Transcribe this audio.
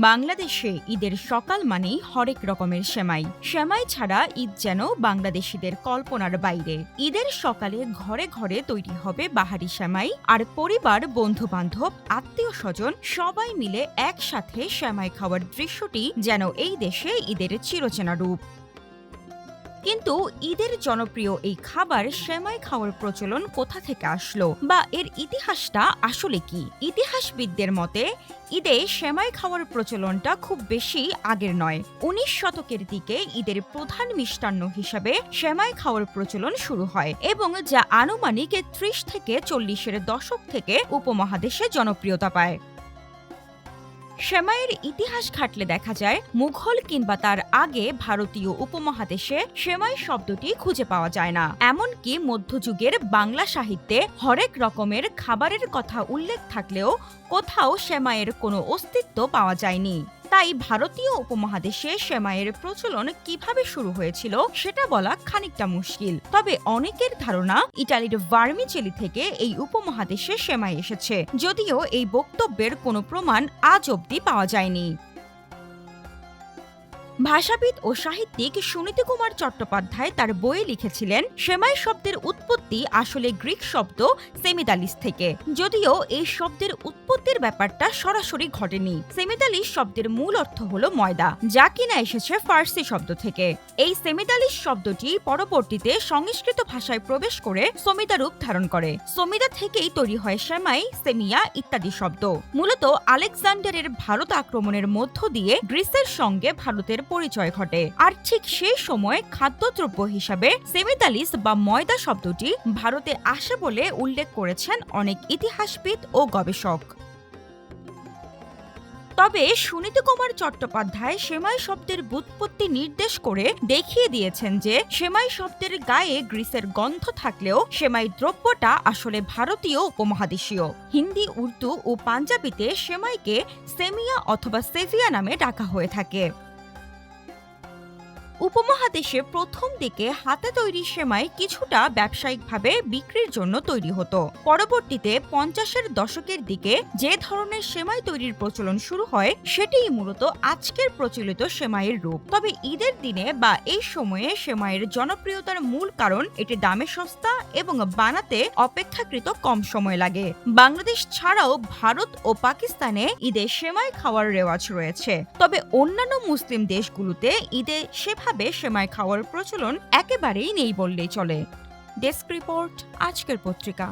বাংলাদেশে ঈদের সকাল মানেই হরেক রকমের সেমাই। সেমাই ছাড়া ঈদ যেন বাংলাদেশিদের কল্পনার বাইরে। ঈদের সকালে ঘরে ঘরে তৈরি হবে বাহারি সেমাই, আর পরিবার, বন্ধু বান্ধব, আত্মীয় স্বজন সবাই মিলে একসাথে সেমাই খাওয়ার দৃশ্যটি যেন এই দেশে ঈদের চিরচেনা রূপ। কিন্তু ঈদের জনপ্রিয় এই খাবার সেমাই খাওয়ার প্রচলন কোথা থেকে আসলো, বা এর ইতিহাসটা আসলে কি? ইতিহাসবিদদের মতে ঈদে সেমাই খাওয়ার প্রচলনটা খুব বেশি আগের নয়। 19 শতকের দিকে ঈদের প্রধান মিষ্টান্ন হিসাবে সেমাই খাওয়ার প্রচলন শুরু হয়, এবং যা আনুমানিক 30 থেকে 40-এর দশক থেকে উপমহাদেশে জনপ্রিয়তা পায়। সেমাইয়ের ইতিহাস ঘাটলে দেখা যায়, মুঘল কিংবা তার আগে ভারতীয় উপমহাদেশে সেমাই শব্দটি খুঁজে পাওয়া যায় না। এমনকি মধ্যযুগের বাংলা সাহিত্যে হরেক রকমের খাবারের কথা উল্লেখ থাকলেও কোথাও সেমাইয়ের কোনো অস্তিত্ব পাওয়া যায়নি। তাই ভারতীয় উপমহাদেশে সেমাইয়ের প্রচলন কিভাবে শুরু হয়েছিল সেটা বলা খানিকটা মুশকিল। তবে অনেকের ধারণা ইটালির ভার্মিচেলি থেকে এই উপমহাদেশে সেমাই এসেছে, যদিও এই বক্তব্যের কোনো প্রমাণ আজ অবধি পাওয়া যায়নি। ভাষাবিদ ও সাহিত্যিক সুনীতি কুমার চট্টোপাধ্যায় তার বইয়ে লিখেছিলেন, সেমাই শব্দের উৎপত্তি আসলে গ্রিক শব্দ সেমিদালিস থেকে, যদিও এই শব্দের উৎপত্তির ব্যাপারটা সরাসরি ঘটেনি। সেমিদালিস শব্দের মূল অর্থ হলো ময়দা, যা কিনা এসেছে ফার্সি শব্দ থেকে। এই সেমিদালিস শব্দটি পরবর্তীতে সংস্কৃত ভাষায় প্রবেশ করে সমিদা রূপ ধারণ করে। সমিদা থেকেই তৈরি হয় সেমাই, সেমিয়া ইত্যাদি শব্দ। মূলত আলেকজান্ডারের ভারত আক্রমণের মধ্য দিয়ে গ্রিসের সঙ্গে ভারতের পরিচয় ঘটে, আর ঠিক সেই সময় খাদ্যদ্রব্য হিসাবে সেমিদালিস বা ময়দা শব্দটি ভারতে আসে বলে উল্লেখ করেছেন অনেক ইতিহাসবিদ ও গবেষক। তবে সুনীতি কুমার চট্টোপাধ্যায় সেমাই শব্দের ব্যুৎপত্তি নির্দেশ করে দেখিয়ে দিয়েছেন যে, সেমাই শব্দের গায়ে গ্রিসের গন্ধ থাকলেও সেমাই দ্রব্যটা আসলে ভারতীয় উপমহাদেশীয়। হিন্দি, উর্দু ও পাঞ্জাবিতে সেমাইকে সেমিয়া অথবা সেভিয়া নামে ডাকা হয়ে থাকে। উপমহাদেশে প্রথম দিকে হাতে তৈরি সেমাই কিছুটা ব্যবসায়িকভাবে বিক্রির জন্য তৈরি হতো। পরবর্তীতে 50-এর দশকের দিকে যে ধরনের সেমাই তৈরির প্রচলন শুরু হয়, সেটিই মূলত আজকের প্রচলিত সেমাইয়ের রূপ। তবে ঈদের দিনে বা এই সময়ে সেমাইয়ের জনপ্রিয়তার মূল কারণ এটি দামে সস্তা এবং বানাতে অপেক্ষাকৃত কম সময় লাগে। বাংলাদেশ ছাড়াও ভারত ও পাকিস্তানে ঈদে সেমাই খাওয়ার রেওয়াজ রয়েছে, তবে অন্যান্য মুসলিম দেশগুলোতে ঈদে সেভাবে সেমাই খাওয়ার প্রচলন একেবারেই নেই বললেই চলে। ডেস্ক রিপোর্ট, আজকের পত্রিকা।